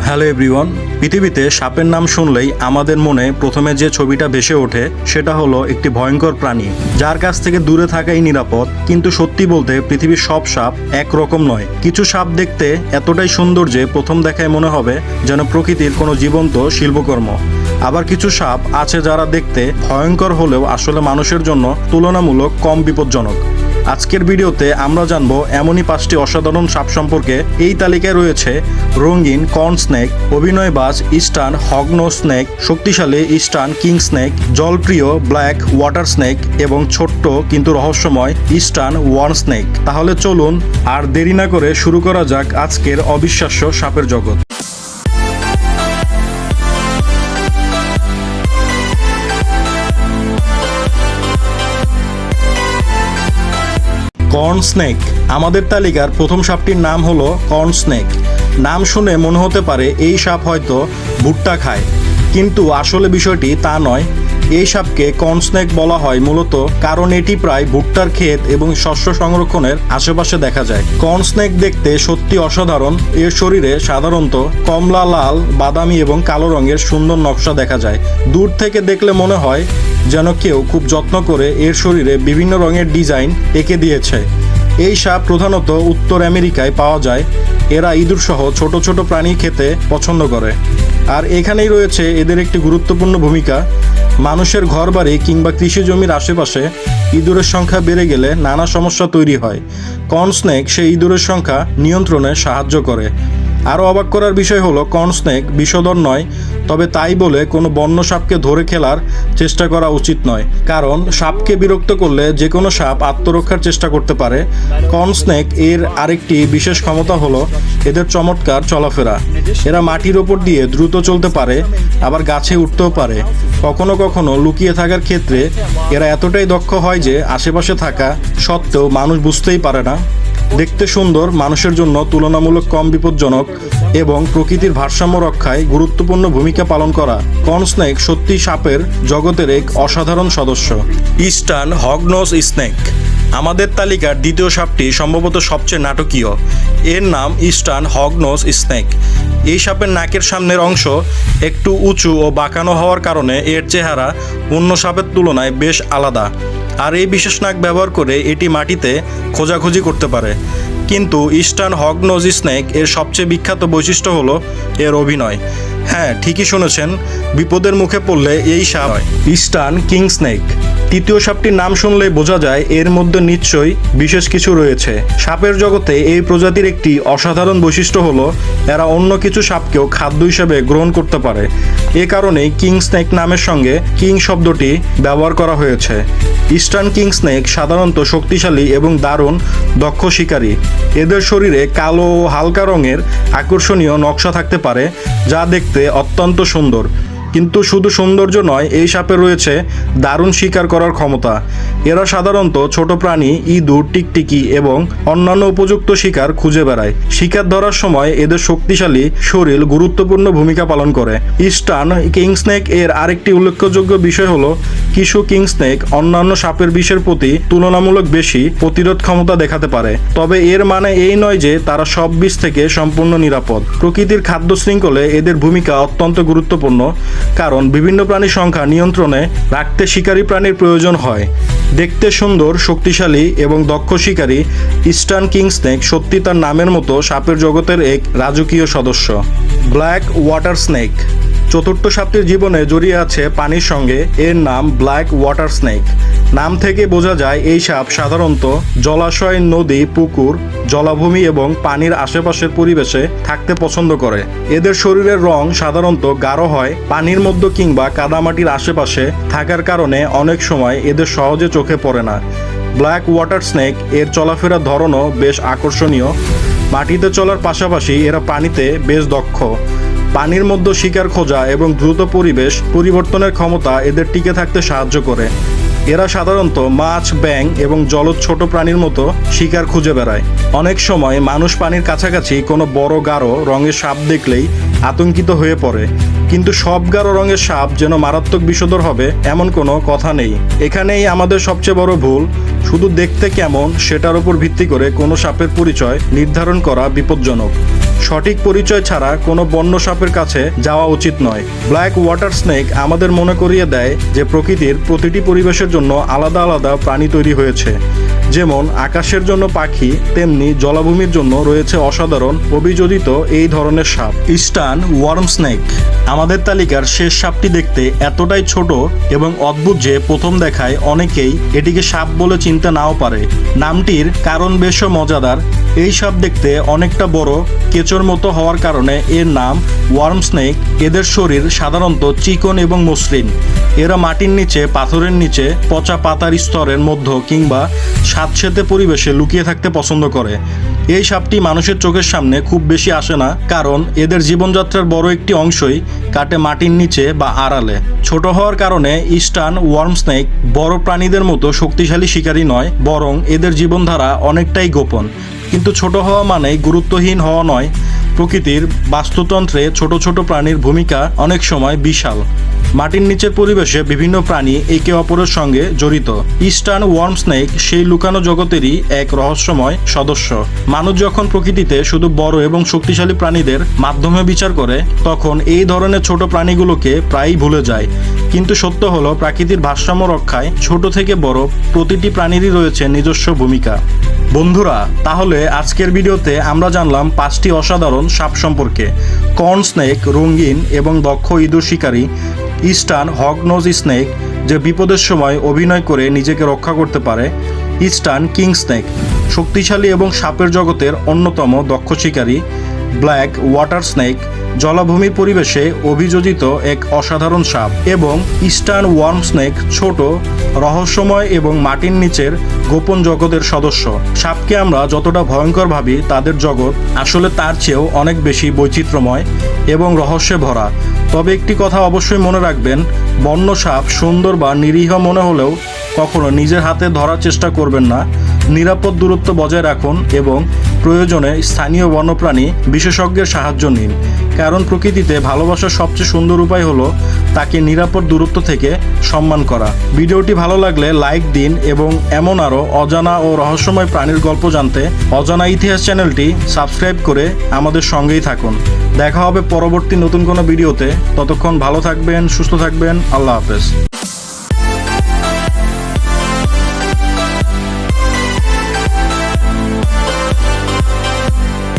Hello everyone. পৃথিবীতে সাপের নাম শুনলেই আমাদের মনে প্রথমে যে ছবিটা ভেসে ওঠে সেটা হলো একটি ভয়ঙ্কর প্রাণী যার কাছ থেকে দূরে থাকাই নিরাপদ। কিন্তু সত্যি বলতে পৃথিবীর সব সাপ একরকম নয়। কিছু সাপ দেখতে এতটাই সুন্দর যে প্রথম দেখায় মনে হবে যেন প্রকৃতির কোনো জীবন্ত শিল্পকর্ম। আবার কিছু সাপ আছে যারা দেখতে ভয়ঙ্কর হলেও আসলে মানুষের জন্য তুলনামূলক কম বিপজ্জনক। আজকের ভিডিওতে আমরা জানবো এমনই 5টি অসাধারণ সাপ সম্পর্কে। এই তালিকায় রয়েছে রঙিন কর্ন স্নেক, অভিনয়বাজ ইস্টার্ন হগনোজ স্নেক, শক্তিশালী ইস্টার্ন কিং স্নেক, জলপ্রিয় ব্ল্যাক ওয়াটার স্নেক এবং ছোট্ট কিন্তু রহস্যময় ইস্টার্ন ওয়ার্ন স্নেক। তাহলে চলুন আর দেরি না করে শুরু করা যাক আজকের অবিশ্বাস্য সাপের জগৎ। Corn snake. আমাদের তালিকার প্রথম সাপটির নাম হলো কর্ন স্নেক। নাম শুনে মনে হতে পারে এই সাপ হয়তো ভুট্টা খায়, কিন্তু আসলে বিষয়টি তা নয়। এই সাপকে কর্ন স্নেক বলা হয় মূলত কারণ এটি প্রায় ভুট্টার ক্ষেত এবং শস্য সংরক্ষণের আশেপাশে দেখা যায়। কর্ন স্নেক দেখতে সত্যি অসাধারণ। এর শরীরে সাধারণত কমলা, লাল, বাদামি এবং কালো রঙের সুন্দর নকশা দেখা যায়। দূর থেকে দেখলে মনে হয় যেন কেউ খুব যত্ন করে এর শরীরে বিভিন্ন রঙের ডিজাইন এঁকে দিয়েছে। এই সাপ প্রধানত উত্তর আমেরিকায় পাওয়া যায়। এরা ইঁদুর সহ ছোট ছোট প্রাণী খেতে পছন্দ করে। আর এখানেই রয়েছে এদের একটি গুরুত্বপূর্ণ ভূমিকা। মানুষের ঘরবাড়ি কিংবা কৃষি জমির আশেপাশে ইঁদুরের সংখ্যা বেড়ে গেলে নানা সমস্যা তৈরি হয়। কর্ন স্নেক সেই ইঁদুরের সংখ্যা নিয়ন্ত্রণে সাহায্য করে। আরও অবাক করার বিষয় হলো কর্ন স্নেক বিষধর নয়, তবে তাই বলে কোনো বন্য সাপকে ধরে খেলার চেষ্টা করা উচিত নয়, কারণ সাপকে বিরক্ত করলে যে কোনো সাপ আত্মরক্ষার চেষ্টা করতে পারে। কর্ন স্নেক এর আরেকটি বিশেষ ক্ষমতা হলো এদের চমৎকার চলাফেরা। এরা মাটির ওপর দিয়ে দ্রুত চলতে পারে, আবার গাছে উঠতেও পারে। কখনো কখনো লুকিয়ে থাকার ক্ষেত্রে এরা এতটাই দক্ষ হয় যে আশেপাশে থাকা সত্ত্বেও মানুষ বুঝতেই পারে না। দেখতে সুন্দর, মানুষের জন্য তুলনামূলক কম বিপজ্জনক এবং প্রকৃতির ভারসাম্য রক্ষায় গুরুত্বপূর্ণ ভূমিকা পালন করা কর্ন স্নেক সত্যি সাপের জগতের এক অসাধারণ সদস্য। Eastern hognose snake. আমাদের তালিকার দ্বিতীয় সাপটি সম্ভবত সবচেয়ে নাটকীয়। এর নাম ইস্টার্ন হগনোজ স্নেক। এই সাপের নাকের সামনের অংশ একটু উঁচু ও বাঁকানো হওয়ার কারণে এর চেহারা অন্য সাপের তুলনায় বেশ আলাদা। আর এই বিশেষ নাক ব্যবহার করে এটি মাটিতে খোঁজাখুঁজি করতে পারে। কিন্তু ইস্টার্ন হগনোজ স্নেক এর সবচেয়ে বিখ্যাত বৈশিষ্ট্য হলো এর অভিনয়। হ্যাঁ, ঠিকই শুনেছেন, বিপদের মুখে পড়লে এই সাপ হয়। Eastern king snake. তৃতীয় সাপটির নাম শুনলেই বোঝা যায় এর মধ্যে নিশ্চয়ই বিশেষ কিছু রয়েছে। সাপের জগতে এই প্রজাতির একটি অসাধারণ বৈশিষ্ট্য হলো এরা অন্য কিছু সাপকেও খাদ্য হিসেবে গ্রহণ করতে পারে। এ কারণেই কিং স্নেক নামের সঙ্গে কিং শব্দটি ব্যবহার করা হয়েছে। ইস্টার্ন কিং স্নেক সাধারণত শক্তিশালী এবং দারুণ দক্ষ শিকারী। এদের শরীরে কালো ও হালকা রঙের আকর্ষণীয় নকশা থাকতে পারে, যা দেখতে অত্যন্ত সুন্দর। কিন্তু শুধু সৌন্দর্য নয়, এই সাপে রয়েছে দারুণ শিকার করার ক্ষমতা। এরা সাধারণত ছোট প্রাণী, ইঁদুর, টিকটিকি এবং অন্যান্য উপযুক্ত শিকার খুঁজে বেড়ায়। শিকার ধরার সময় এদের শক্তিশালী শরীর গুরুত্বপূর্ণ ভূমিকা পালন করে। ইস্টার্ন কিং স্নেক এর আরেকটি উল্লেখযোগ্য বিষয় হলো কিছু কিং স্নেক অন্যান্য সাপের বিষের প্রতি তুলনামূলক বেশি প্রতিরোধ ক্ষমতা দেখাতে পারে। তবে এর মানে এই নয় যে তারা সব বিষ থেকে সম্পূর্ণ নিরাপদ। প্রকৃতির খাদ্য শৃঙ্খলে এদের ভূমিকা অত্যন্ত গুরুত্বপূর্ণ, কারণ বিভিন্ন প্রাণীর সংখ্যা নিয়ন্ত্রণে রাখতে শিকারী প্রাণীর প্রয়োজন হয়। দেখতে সুন্দর, শক্তিশালী এবং দক্ষ শিকারী ইস্টার্ন কিং স্নেক সত্যি তার নামের মতো সাপের জগতের এক রাজকীয় সদস্য। Black water snake. চতুর্থ সাপটির জীবনে জড়িয়ে আছে পানির সঙ্গে। এর নাম ব্ল্যাক ওয়াটার স্নেক। নাম থেকে বোঝা যায় এই সাপ সাধারণত জলাশয়, নদী, পুকুর, জলাভূমি এবং পানির আশেপাশের পরিবেশে থাকতে পছন্দ করে। এদের শরীরের রং সাধারণত গাঢ় হয়। পানির মধ্যে কিংবা কাদামাটির আশেপাশে থাকার কারণে অনেক সময় এদের সহজে চোখে পড়ে না। ব্ল্যাক ওয়াটার স্নেক এর চলাফেরার ধরনও বেশ আকর্ষণীয়। মাটিতে চলার পাশাপাশি এরা পানিতে বেশ দক্ষ। পানির মধ্যে শিকার খোঁজা এবং দ্রুত পরিবেশ পরিবর্তনের ক্ষমতা এদের টিকে থাকতে সাহায্য করে। এরা সাধারণত মাছ, ব্যাঙ এবং জলজ ছোট প্রাণীর মতো শিকার খুঁজে বেড়ায়। অনেক সময় মানুষ পানির কাছাকাছি কোনো বড় গাঢ় রঙের সাপ দেখলেই আতঙ্কিত হয়ে পড়ে, কিন্তু সব গাঢ় রঙের সাপ যেন মারাত্মক বিষধর হবে এমন কোনো কথা নেই। এখানেই আমাদের সবচেয়ে বড় ভুল, শুধু দেখতে কেমন সেটার উপর ভিত্তি করে কোনো সাপের পরিচয় নির্ধারণ করা বিপজ্জনক। সঠিক পরিচয় ছাড়া কোনো বন্য সাপের কাছে যাওয়া উচিত নয়। ব্ল্যাক ওয়াটার স্নেক আমাদের মনে করিয়ে দেয় যে প্রকৃতির প্রতিটি পরিবেশের জন্য আলাদা আলাদা প্রাণী তৈরি হয়েছে। যেমন আকাশের জন্য পাখি, তেমনি জলাভূমির জন্য রয়েছে অসাধারণ অভিযোজিত এই ধরনের সাপ। ইস্টার্ন ওয়ার্ম স্নেক আমাদের তালিকার শেষ সাপটি দেখতে এতটাই ছোট এবং অদ্ভুত যে প্রথম দেখায় অনেকেই এটিকে সাপ বলে চিনতে নাও পারে। নামটির কারণ বেশ মজাদার। এই সাপ দেখতে অনেকটা বড়, কেঁচোর মতো হওয়ার কারণে এর নাম ওয়ার্ম স্নেক। এদের শরীর সাধারণত চিকন এবং মসৃণ। এরা মাটির নিচে, পাথরের নিচে, পচা পাতার স্তরের মধ্যে কিংবা স্যাঁতসেঁতে পরিবেশে লুকিয়ে থাকতে পছন্দ করে। এই সাপটি মানুষের চোখের সামনে খুব বেশি আসে না, কারণ এদের জীবনযাত্রার বড় একটি অংশই কাটে মাটির নিচে বা আড়ালে। ছোট হওয়ার কারণে ইস্টার্ন ওয়ার্ম স্নেক বড় প্রাণীদের মতো শক্তিশালী শিকারী নয়, বরং এদের জীবনধারা অনেকটাই গোপন। কিন্তু ছোট হওয়া মানেই গুরুত্বহীন হওয়া নয়। প্রকৃতির বাস্তুতন্ত্রে ছোট ছোট প্রাণীর ভূমিকা অনেক সময় বিশাল। মাটির নিচের পরিবেশে বিভিন্ন প্রাণী একে অপরের সঙ্গে জড়িত। ইস্টার্ন ওয়ার্ম স্নেক সেই লুকানো জগতেরই এক রহস্যময় সদস্য। মানুষ যখন প্রকৃতিতে শুধু বড় এবং শক্তিশালী প্রাণীদের মাধ্যমে বিচার করে, তখন এই ধরনের ছোট প্রাণীগুলোকে প্রায়ই ভুলে যায়। কিন্তু সত্য হলো, প্রাকৃতির ভারসাম্য রক্ষায় ছোট থেকে বড় প্রতিটি প্রাণীরই রয়েছে নিজস্ব ভূমিকা। বন্ধুরা, তাহলে আজকের ভিডিওতে আমরা জানলাম 5টি অসাধারণ সাপ সম্পর্কে। কর্ন স্নেক রঙিন এবং দক্ষ ইঁদুর শিকারী, ইস্টার্ন হগনোজ স্নেক যে বিপদের সময় অভিনয় করে নিজেকে রক্ষা করতে পারে, ইস্টার্ন কিং স্নেক শক্তিশালী এবং সাপের জগতের অন্যতম দক্ষ শিকারী, ব্ল্যাক ওয়াটার স্নেক জলাভূমির পরিবেশে অভিযোজিত এক অসাধারণ সাপ, এবং ইস্টার্ন ওয়ার্ম স্নেক ছোট, রহস্যময় এবং মাটির নিচের গোপন জগতের সদস্য। সাপকে আমরা যতটা ভয়ঙ্কর ভাবি, তাদের জগৎ আসলে তার চেয়েও অনেক বেশি বৈচিত্র্যময় এবং রহস্যে ভরা। তবে একটি কথা অবশ্যই মনে রাখবেন, বন্য সাপ সুন্দর বা নিরীহ মনে হলেও কখনো নিজের হাতে ধরার চেষ্টা করবেন না। নিরাপদ দূরত্ব বজায় রাখুন এবং প্রয়োজনে স্থানীয় বন্যপ্রাণী বিশেষজ্ঞের সাহায্য নিন, কারণ প্রকৃতিতে ভালোবাসার সবচেয়ে সুন্দর উপায় হলো তাকে নিরাপদ দূরত্ব থেকে সম্মান করা। ভিডিওটি ভালো লাগলে লাইক দিন এবং এমন আরও অজানা ও রহস্যময় প্রাণীর গল্প জানতে অজানা ইতিহাস চ্যানেলটি সাবস্ক্রাইব করে আমাদের সঙ্গেই থাকুন। দেখা হবে পরবর্তী নতুন কোনো ভিডিওতে। ততক্ষণ ভালো থাকবেন, সুস্থ থাকবেন। আল্লাহ হাফেজ।